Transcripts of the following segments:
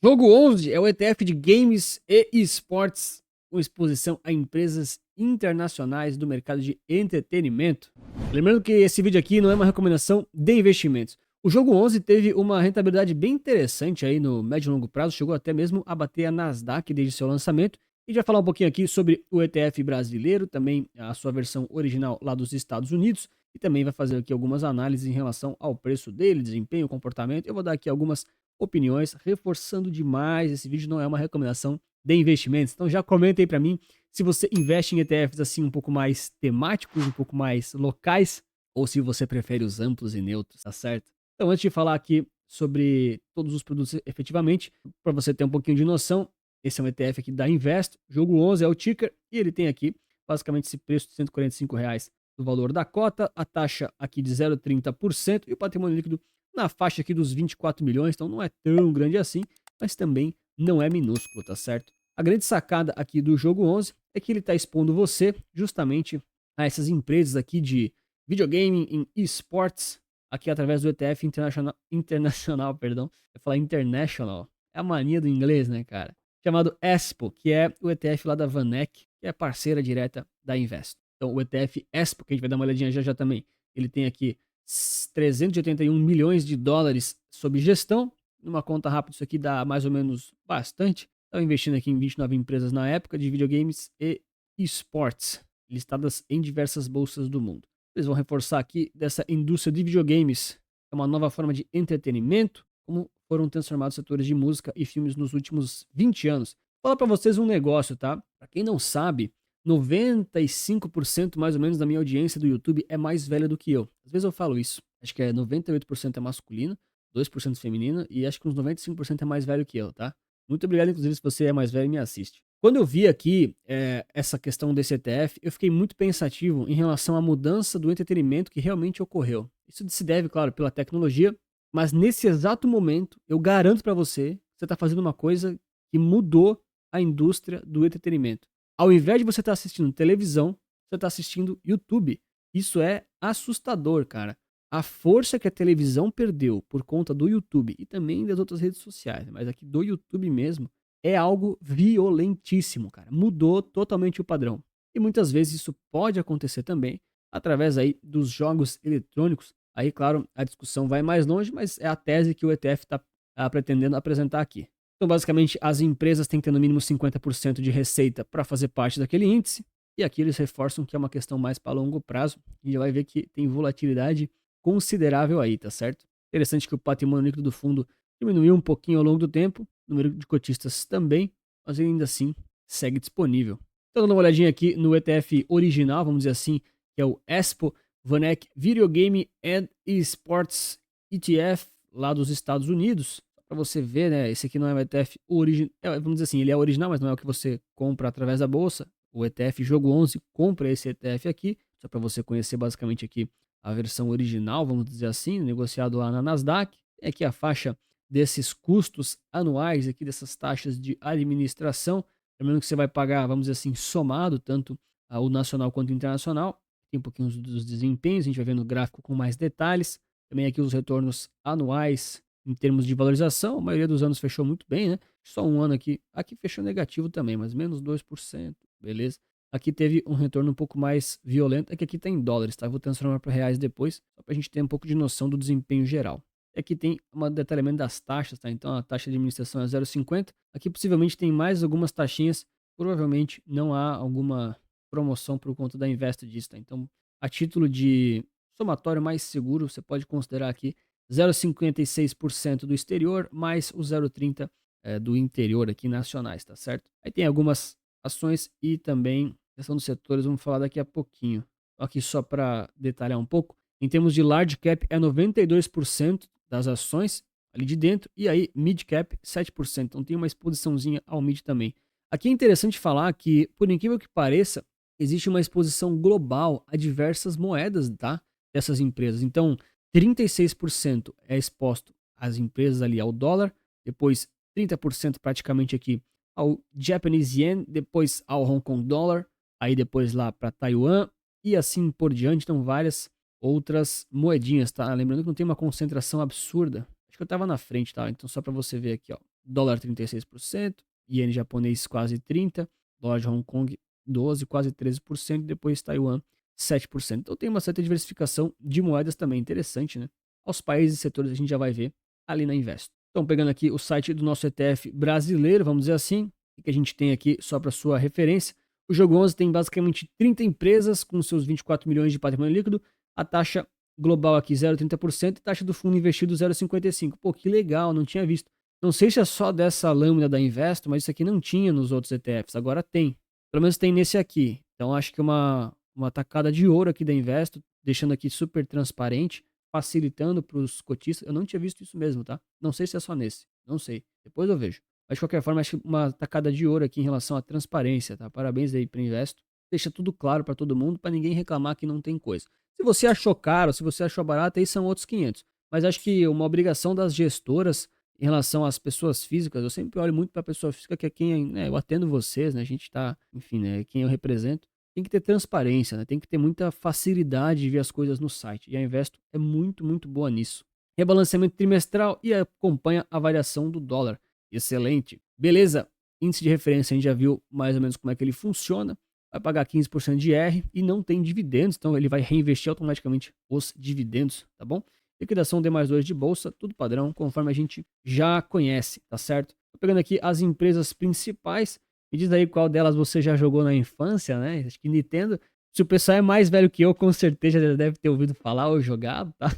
Jogo 11 é o ETF de games e esportes com exposição a empresas internacionais do mercado de entretenimento. Lembrando que esse vídeo aqui não é uma recomendação de investimentos. O jogo 11 teve uma rentabilidade bem interessante aí no médio e longo prazo, chegou até mesmo a bater a Nasdaq desde seu lançamento. E já falar um pouquinho aqui sobre o ETF brasileiro, também a sua versão original lá dos Estados Unidos, e também vai fazer aqui algumas análises em relação ao preço dele, desempenho, comportamento. Eu vou dar aqui algumas opiniões, reforçando demais, esse vídeo não é uma recomendação de investimentos. Então já comenta aí para mim se você investe em ETFs assim um pouco mais temáticos, um pouco mais locais, ou se você prefere os amplos e neutros, tá certo? Então antes de falar aqui sobre todos os produtos efetivamente, para você ter um pouquinho de noção, esse é um ETF aqui da Invest, jogo 11 é o ticker, e ele tem aqui basicamente esse preço de R$ 145 do valor da cota, a taxa aqui de 0,30% e o patrimônio líquido na faixa aqui dos 24 milhões, então não é tão grande assim, mas também não é minúsculo, tá certo? A grande sacada aqui do jogo 11 é que ele está expondo você justamente a essas empresas aqui de videogame em esportes, aqui através do ETF internacional, perdão, eu falar international, é a mania do inglês, né, cara? Chamado ESPO, que é o ETF lá da Vanek, que é parceira direta da Invest. Então o ETF ESPO, que a gente vai dar uma olhadinha já já também, ele tem aqui 381 milhões de dólares sob gestão. Numa conta rápida, isso aqui dá mais ou menos bastante. Estava investindo aqui em 29 empresas na época de videogames e esportes, listadas em diversas bolsas do mundo. Eles vão reforçar aqui dessa indústria de videogames. É uma nova forma de entretenimento, como foram transformados setores de música e filmes nos últimos 20 anos. Vou falar para vocês um negócio, tá? Para quem não sabe, 95% mais ou menos da minha audiência do YouTube é mais velha do que eu. Às vezes eu falo isso. Acho que 98% é masculino, 2% feminino e acho que uns 95% é mais velho que eu, tá? Muito obrigado, inclusive, se você é mais velho e me assiste. Quando eu vi aqui essa questão desse ETF, eu fiquei muito pensativo em relação à mudança do entretenimento que realmente ocorreu. Isso se deve, claro, pela tecnologia, mas nesse exato momento, eu garanto para você que você está fazendo uma coisa que mudou a indústria do entretenimento. Ao invés de você estar assistindo televisão, você está assistindo YouTube. Isso é assustador, cara. A força que a televisão perdeu por conta do YouTube e também das outras redes sociais, mas aqui do YouTube mesmo, é algo violentíssimo, cara. Mudou totalmente o padrão. E muitas vezes isso pode acontecer também através aí dos jogos eletrônicos. Aí, claro, a discussão vai mais longe, mas é a tese que o ETF está pretendendo apresentar aqui. Então, basicamente, as empresas têm que ter no mínimo 50% de receita para fazer parte daquele índice. E aqui eles reforçam que é uma questão mais para longo prazo. E já vai ver que tem volatilidade considerável aí, tá certo? Interessante que o patrimônio líquido do fundo diminuiu um pouquinho ao longo do tempo. O número de cotistas também, mas ele ainda assim segue disponível. Então, dando uma olhadinha aqui no ETF original, vamos dizer assim, que é o ESPO Vanek Video Game and Esports ETF, lá dos Estados Unidos. Para você ver, né? Esse aqui não é um ETF original, vamos dizer assim, ele é original, mas não é o que você compra através da bolsa. O ETF Jogo 11 compra esse ETF aqui, só para você conhecer basicamente aqui a versão original, vamos dizer assim, negociado lá na Nasdaq. Tem aqui a faixa desses custos anuais, aqui dessas taxas de administração. Lembrando que você vai pagar, vamos dizer assim, somado, tanto o nacional quanto o internacional. Tem um pouquinho dos desempenhos, a gente vai ver no gráfico com mais detalhes. Também aqui os retornos anuais em termos de valorização, a maioria dos anos fechou muito bem, né? Só um ano aqui fechou negativo também, mas menos 2%, beleza? Aqui teve um retorno um pouco mais violento, é que aqui está em dólares, tá? Eu vou transformar para reais depois, só para a gente ter um pouco de noção do desempenho geral. Aqui tem um detalhamento das taxas, tá? Então a taxa de administração é 0,50. Aqui possivelmente tem mais algumas taxinhas, provavelmente não há alguma promoção por conta da Invest disso, tá? Então, a título de somatório mais seguro, você pode considerar aqui 0,56% do exterior, mais o 0,30% do interior aqui nacionais, tá certo? Aí tem algumas ações e também questão dos setores, vamos falar daqui a pouquinho. Aqui só para detalhar um pouco, em termos de large cap é 92% das ações ali de dentro, e aí mid cap 7%, então tem uma exposiçãozinha ao mid também. Aqui é interessante falar que, por incrível que pareça, existe uma exposição global a diversas moedas, tá? Dessas empresas. Então, 36% é exposto às empresas ali ao dólar, depois 30% praticamente aqui ao Japanese Yen, depois ao Hong Kong Dollar, aí depois lá para Taiwan e assim por diante, então várias outras moedinhas, tá? Lembrando que não tem uma concentração absurda. Acho que eu tava na frente, tá? Então só para você ver aqui, ó. dólar 36%, iene japonês quase 30%, dólar de Hong Kong 12%, quase 13%, depois Taiwan 7%. Então tem uma certa diversificação de moedas também interessante, né? Aos países e setores a gente já vai ver ali na Investo. Então pegando aqui o site do nosso ETF brasileiro, vamos dizer assim, o que a gente tem aqui só para sua referência. O Jogo 11 tem basicamente 30 empresas com seus 24 milhões de patrimônio líquido, a taxa global aqui 0,30% e taxa do fundo investido 0,55%. Pô, que legal, não tinha visto. Não sei se é só dessa lâmina da Investo, mas isso aqui não tinha nos outros ETFs, agora tem. Pelo menos tem nesse aqui. Então acho que uma tacada de ouro aqui da Investo, deixando aqui super transparente, facilitando para os cotistas. Eu não tinha visto isso mesmo, tá? Não sei se é só nesse, não sei. Depois eu vejo. Mas de qualquer forma, acho que uma tacada de ouro aqui em relação à transparência, tá? Parabéns aí para o Investo. Deixa tudo claro para todo mundo, para ninguém reclamar que não tem coisa. Se você achou caro, se você achou barato, aí são outros 500. Mas acho que uma obrigação das gestoras em relação às pessoas físicas, eu sempre olho muito para a pessoa física, que é quem, né, eu atendo vocês, né, a gente tá, enfim, né, quem eu represento, tem que ter transparência, né, tem que ter muita facilidade de ver as coisas no site. E a Investo é muito, muito boa nisso. Rebalanceamento trimestral e acompanha a variação do dólar. Excelente. Beleza. Índice de referência, a gente já viu mais ou menos como é que ele funciona. Vai pagar 15% de R e não tem dividendos, então ele vai reinvestir automaticamente os dividendos, tá bom? Liquidação D+2 de bolsa, tudo padrão, conforme a gente já conhece, tá certo? Tô pegando aqui as empresas principais. Me diz aí qual delas você já jogou na infância, né? Acho que Nintendo. Se o pessoal é mais velho que eu, com certeza já deve ter ouvido falar ou jogado, tá?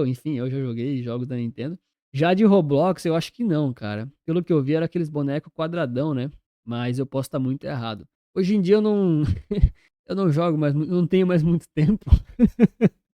Enfim, eu já joguei jogos da Nintendo. Já de Roblox, eu acho que não, cara. Pelo que eu vi, era aqueles bonecos quadradão, né? Mas eu posso estar muito errado. Hoje em dia eu não, eu não jogo mais, não tenho mais muito tempo.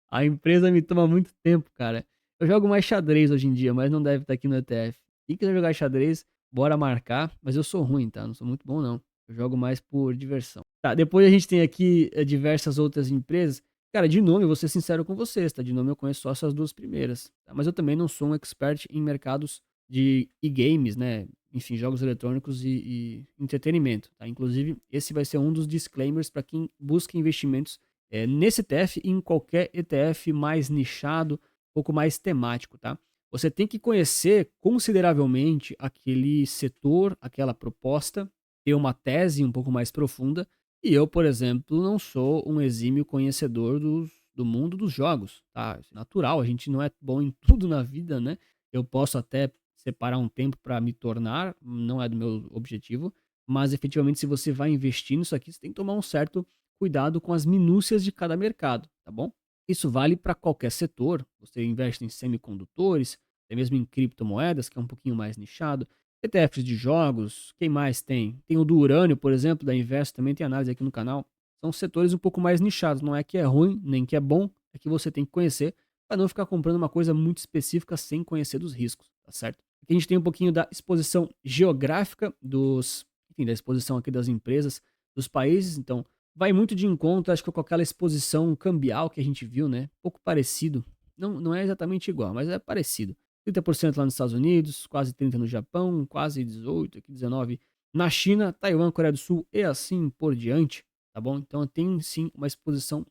A empresa me toma muito tempo, cara. Eu jogo mais xadrez hoje em dia, mas não deve estar aqui no ETF. Quem quiser jogar xadrez, bora marcar. Mas eu sou ruim, tá? Não sou muito bom, não. Eu jogo mais por diversão. Tá, depois a gente tem aqui diversas outras empresas. Cara, de nome, eu vou ser sincero com vocês, tá? De nome eu conheço só essas duas primeiras. Tá? Mas eu também não sou um expert em mercados de e-games, né? Enfim, jogos eletrônicos e entretenimento, tá? Inclusive, esse vai ser um dos disclaimers para quem busca investimentos nesse ETF e em qualquer ETF mais nichado, um pouco mais temático, tá? Você tem que conhecer consideravelmente aquele setor, aquela proposta, ter uma tese um pouco mais profunda. E eu, por exemplo, não sou um exímio conhecedor do mundo dos jogos, tá? Isso é natural, a gente não é bom em tudo na vida, né? Eu posso até separar um tempo para me tornar, não é do meu objetivo, mas efetivamente se você vai investir nisso aqui, você tem que tomar um certo cuidado com as minúcias de cada mercado, tá bom? Isso vale para qualquer setor. Você investe em semicondutores, até mesmo em criptomoedas, que é um pouquinho mais nichado. ETFs de jogos, quem mais tem? Tem o do urânio, por exemplo, da Investo, também tem análise aqui no canal. São setores um pouco mais nichados. Não é que é ruim, nem que é bom, é que você tem que conhecer para não ficar comprando uma coisa muito específica sem conhecer dos riscos, tá certo? Aqui a gente tem um pouquinho da exposição geográfica da exposição aqui das empresas, dos países. Então, vai muito de encontro, acho que com aquela exposição cambial que a gente viu, né? Um pouco parecido. Não é exatamente igual, mas é parecido. 30% lá nos Estados Unidos, quase 30% no Japão, quase 18%, aqui 19% na China, Taiwan, Coreia do Sul e assim por diante, tá bom? Então tem sim uma exposição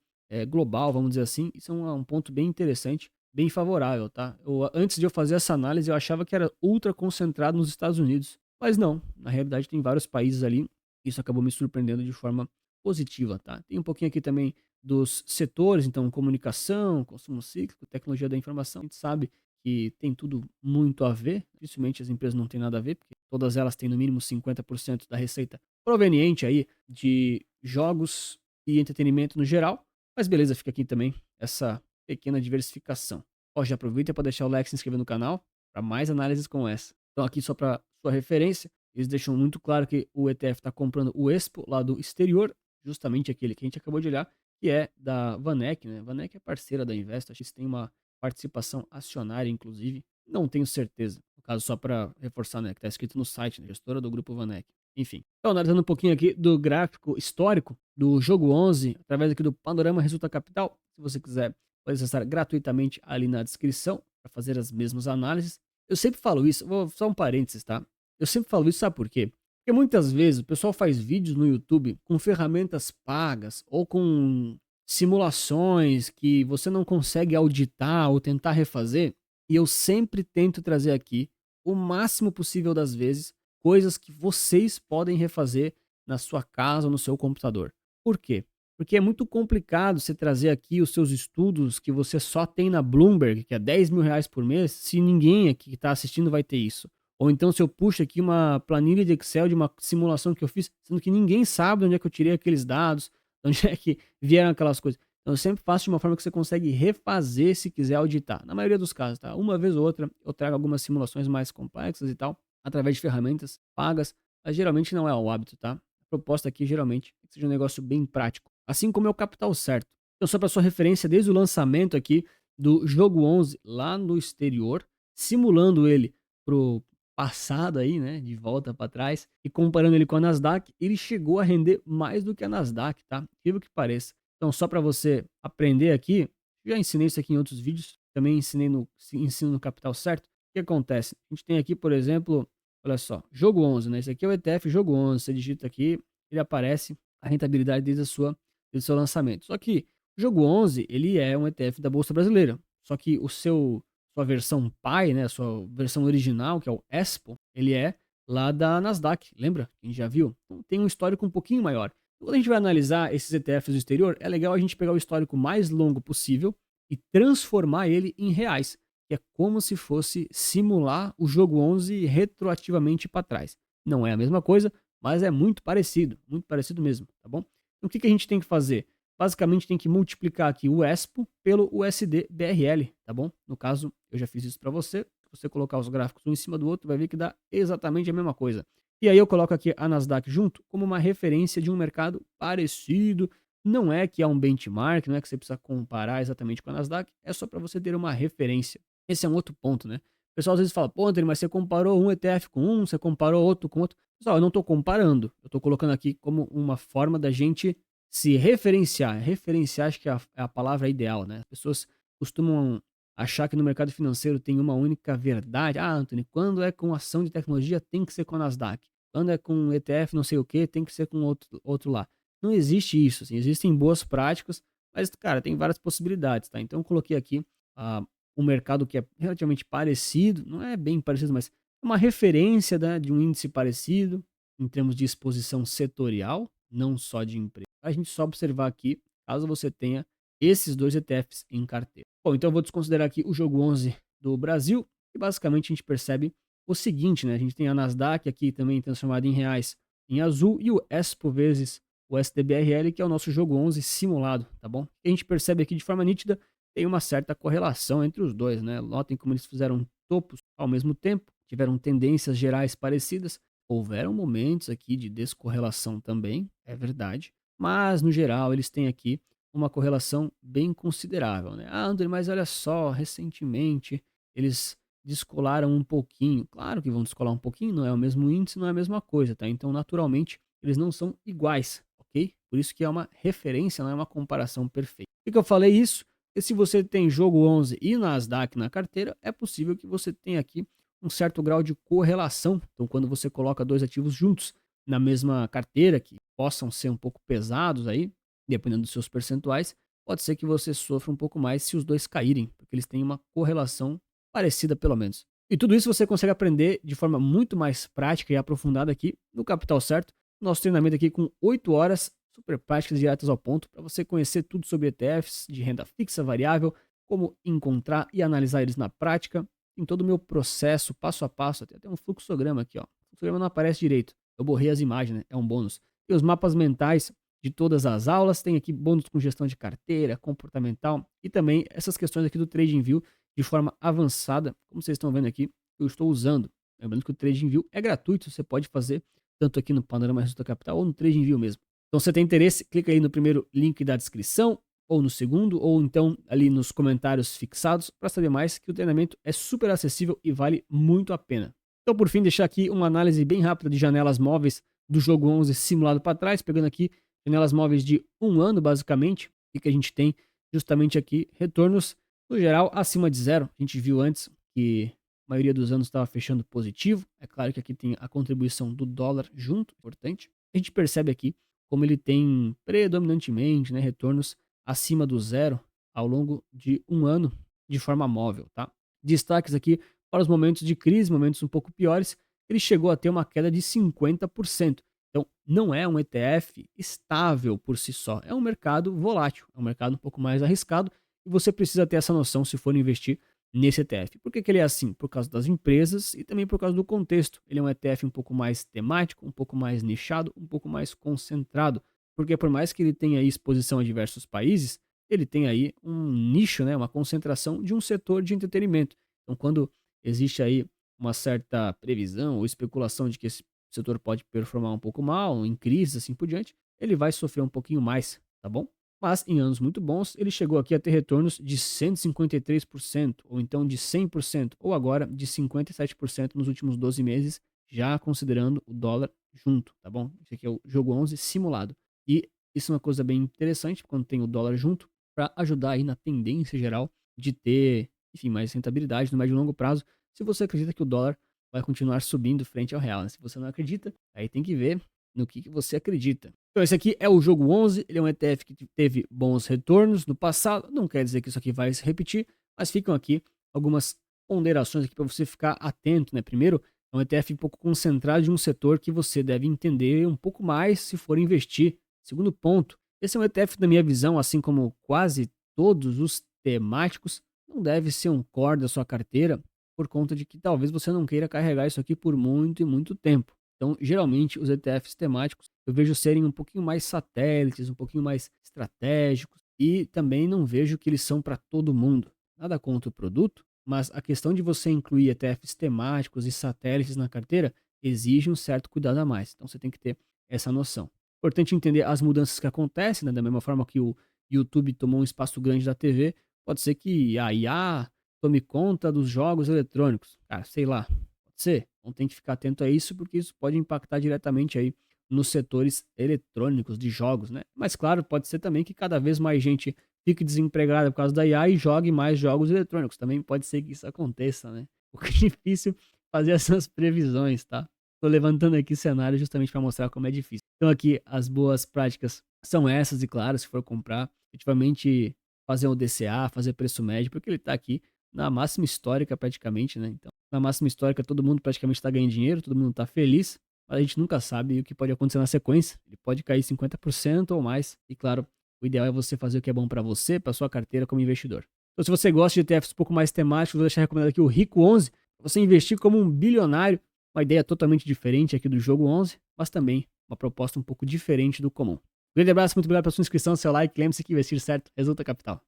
global, vamos dizer assim. Isso é um ponto bem interessante, bem favorável, tá? Antes de eu fazer essa análise, eu achava que era ultra concentrado nos Estados Unidos, mas não. Na realidade, tem vários países ali. Isso acabou me surpreendendo de forma positiva, tá? Tem um pouquinho aqui também dos setores, então comunicação, consumo cíclico, tecnologia da informação. A gente sabe que tem tudo muito a ver, dificilmente as empresas não têm nada a ver, porque todas elas têm no mínimo 50% da receita proveniente aí de jogos e entretenimento no geral. Mas beleza, fica aqui também essa pequena diversificação. Ó, já aproveita para deixar o like e se inscrever no canal para mais análises como essa. Então aqui só para sua referência, eles deixam muito claro que o ETF está comprando o Expo lá do exterior, justamente aquele que a gente acabou de olhar, que é da Vanek, né? Vanek é parceira da Invest, acho que eles têm uma participação acionária, inclusive. Não tenho certeza. No caso, só para reforçar, né? Que está escrito no site, né? Gestora do Grupo Vanek. Enfim. Então, analisando um pouquinho aqui do gráfico histórico do jogo 11, através aqui do Panorama Resulta Capital. Se você quiser, pode acessar gratuitamente ali na descrição para fazer as mesmas análises. Eu sempre falo isso, vou só um parênteses, tá? Eu sempre falo isso, sabe por quê? Porque muitas vezes o pessoal faz vídeos no YouTube com ferramentas pagas ou com simulações que você não consegue auditar ou tentar refazer. E eu sempre tento trazer aqui o máximo possível das vezes coisas que vocês podem refazer na sua casa ou no seu computador. Por quê? Porque é muito complicado você trazer aqui os seus estudos que você só tem na Bloomberg, que é R$ 10.000 por mês, se ninguém aqui que está assistindo vai ter isso. Ou então se eu puxo aqui uma planilha de Excel de uma simulação que eu fiz, sendo que ninguém sabe de onde é que eu tirei aqueles dados, de onde é que vieram aquelas coisas. Então eu sempre faço de uma forma que você consegue refazer se quiser auditar. Na maioria dos casos, tá? Uma vez ou outra eu trago algumas simulações mais complexas e tal, através de ferramentas pagas, mas geralmente não é o hábito, tá? A proposta aqui geralmente é que seja um negócio bem prático. Assim como é o capital certo. Então só para sua referência, desde o lançamento aqui do jogo 11 lá no exterior, simulando ele pro passado aí, né, de volta para trás, e comparando ele com a Nasdaq, ele chegou a render mais do que a Nasdaq, tá? Incrível que pareça. Então, só para você aprender aqui, já ensinei isso aqui em outros vídeos, também ensino no Capital Certo. O que acontece? A gente tem aqui, por exemplo, olha só, jogo 11, né? Esse aqui é o ETF jogo 11, você digita aqui, ele aparece a rentabilidade desde o seu lançamento. Só que o jogo 11, ele é um ETF da Bolsa Brasileira. Só que sua versão pai, né, a sua versão original, que é o Expo, ele é lá da Nasdaq, lembra? A gente já viu? Então tem um histórico um pouquinho maior. Quando a gente vai analisar esses ETFs do exterior, é legal a gente pegar o histórico mais longo possível e transformar ele em reais, que é como se fosse simular o jogo 11 retroativamente para trás. Não é a mesma coisa, mas é muito parecido mesmo, tá bom? Então, o que a gente tem que fazer? Basicamente tem que multiplicar aqui o ESPO pelo USD BRL, tá bom? No caso, eu já fiz isso para você. Se você colocar os gráficos um em cima do outro, vai ver que dá exatamente a mesma coisa. E aí eu coloco aqui a Nasdaq junto como uma referência de um mercado parecido. Não é que é um benchmark, não é que você precisa comparar exatamente com a Nasdaq, é só para você ter uma referência. Esse é um outro ponto, né? O pessoal às vezes fala, pô, André, mas você comparou um ETF com um, você comparou outro com outro. Pessoal, eu não estou comparando, eu estou colocando aqui como uma forma da gente se referenciar. Referenciar acho que é a palavra ideal, né? As pessoas costumam achar que no mercado financeiro tem uma única verdade. Ah, Anthony, quando é com ação de tecnologia tem que ser com a Nasdaq. Quando é com ETF não sei o que, tem que ser com outro lá. Não existe isso, assim, existem boas práticas, mas, cara, tem várias possibilidades, tá? Então eu coloquei aqui um mercado que é relativamente parecido, não é bem parecido, mas é uma referência, né, de um índice parecido, em termos de exposição setorial, não só de empresa. A gente só observar aqui, caso você tenha esses dois ETFs em carteira. Bom, então eu vou desconsiderar aqui o jogo 11 do Brasil, e basicamente a gente percebe o seguinte, né? A gente tem a Nasdaq aqui também transformada em reais em azul e o Expo vezes o SDBRL, que é o nosso jogo 11 simulado, tá bom? E a gente percebe aqui de forma nítida, tem uma certa correlação entre os dois, né? Notem como eles fizeram topos ao mesmo tempo, tiveram tendências gerais parecidas, houveram momentos aqui de descorrelação também, é verdade, mas no geral eles têm aqui uma correlação bem considerável, né? Ah, André, mas olha só, recentemente eles descolaram um pouquinho. Claro que vão descolar um pouquinho, não é o mesmo índice, não é a mesma coisa, tá? Então, naturalmente, eles não são iguais, ok? Por isso que é uma referência, não é uma comparação perfeita. Por que eu falei isso? Porque se você tem jogo 11 e Nasdaq na carteira, é possível que você tenha aqui um certo grau de correlação. Então, quando você coloca dois ativos juntos na mesma carteira, que possam ser um pouco pesados aí, dependendo dos seus percentuais, pode ser que você sofra um pouco mais se os dois caírem, porque eles têm uma correlação parecida pelo menos. E tudo isso você consegue aprender de forma muito mais prática e aprofundada aqui no Capital Certo, nosso treinamento aqui com 8 horas, super práticas diretas ao ponto, para você conhecer tudo sobre ETFs de renda fixa, variável, como encontrar e analisar eles na prática, em todo o meu processo, passo a passo, tem até um fluxograma aqui, ó. O fluxograma não aparece direito, eu borrei as imagens, né? É um bônus. E os mapas mentais de todas as aulas, tem aqui bônus com gestão de carteira, comportamental e também essas questões aqui do TradingView de forma avançada, como vocês estão vendo aqui, eu estou usando. Lembrando que o TradingView é gratuito, você pode fazer tanto aqui no Panorama Resultado Capital ou no TradingView mesmo. Então, se você tem interesse, clica aí no primeiro link da descrição, ou no segundo, ou então ali nos comentários fixados, para saber mais, que o treinamento é super acessível e vale muito a pena. Então, por fim, deixar aqui uma análise bem rápida de janelas móveis do jogo 11 simulado para trás, pegando aqui janelas móveis de um ano, basicamente, e que a gente tem justamente aqui retornos, no geral, acima de zero. A gente viu antes que a maioria dos anos estava fechando positivo. É claro que aqui tem a contribuição do dólar junto, importante. A gente percebe aqui como ele tem predominantemente, né, retornos acima do zero ao longo de um ano de forma móvel, tá? Destaques aqui para os momentos de crise, momentos um pouco piores, ele chegou a ter uma queda de 50%. Então, não é um ETF estável por si só, é um mercado volátil, é um mercado um pouco mais arriscado e você precisa ter essa noção se for investir nesse ETF. Por que que ele é assim? Por causa das empresas e também por causa do contexto. Ele é um ETF um pouco mais temático, um pouco mais nichado, um pouco mais concentrado, porque por mais que ele tenha aí exposição a diversos países, ele tem aí um nicho, né, uma concentração de um setor de entretenimento. Então, quando existe aí uma certa previsão ou especulação de que esse setor pode performar um pouco mal, em crise, assim por diante, ele vai sofrer um pouquinho mais, tá bom? Mas em anos muito bons, ele chegou aqui a ter retornos de 153%, ou então de 100%, ou agora de 57% nos últimos 12 meses, já considerando o dólar junto, tá bom? Esse aqui é o jogo 11 simulado. E isso é uma coisa bem interessante quando tem o dólar junto, para ajudar aí na tendência geral de ter, enfim, mais rentabilidade no médio e longo prazo, se você acredita que o dólar vai continuar subindo frente ao real, né? Se você não acredita, aí tem que ver no que você acredita. Então esse aqui é o jogo 11, ele é um ETF que teve bons retornos no passado, não quer dizer que isso aqui vai se repetir, mas ficam aqui algumas ponderações aqui para você ficar atento, né? Primeiro, é um ETF um pouco concentrado de um setor que você deve entender um pouco mais se for investir. Segundo ponto, esse é um ETF, na minha visão, assim como quase todos os temáticos, não deve ser um core da sua carteira, por conta de que talvez você não queira carregar isso aqui por muito e muito tempo. Então, geralmente, os ETFs temáticos eu vejo serem um pouquinho mais satélites, um pouquinho mais estratégicos e também não vejo que eles são para todo mundo. Nada contra o produto, mas a questão de você incluir ETFs temáticos e satélites na carteira exige um certo cuidado a mais. Então, você tem que ter essa noção. Importante entender as mudanças que acontecem, né? Da mesma forma que o YouTube tomou um espaço grande da TV, pode ser que a IA tome conta dos jogos eletrônicos. Cara, sei lá, pode ser. Então tem que ficar atento a isso, porque isso pode impactar diretamente aí nos setores eletrônicos de jogos, né? Mas claro, pode ser também que cada vez mais gente fique desempregada por causa da IA e jogue mais jogos eletrônicos. Também pode ser que isso aconteça, né? O que é difícil fazer essas previsões, tá? Tô levantando aqui cenário justamente para mostrar como é difícil. Então aqui as boas práticas são essas e claro, se for comprar, efetivamente fazer um DCA, fazer preço médio, porque ele tá aqui na máxima histórica praticamente, né? Então, na máxima histórica todo mundo praticamente está ganhando dinheiro, todo mundo está feliz, mas a gente nunca sabe o que pode acontecer na sequência. Ele pode cair 50% ou mais. E claro, o ideal é você fazer o que é bom para você, para sua carteira como investidor. Então, se você gosta de ETFs um pouco mais temáticos, vou deixar recomendado aqui o Rico 11, para você investir como um bilionário. Uma ideia totalmente diferente aqui do jogo 11, mas também uma proposta um pouco diferente do comum. Um grande abraço, muito obrigado pela sua inscrição, seu like. Lembre-se que investir certo resulta capital.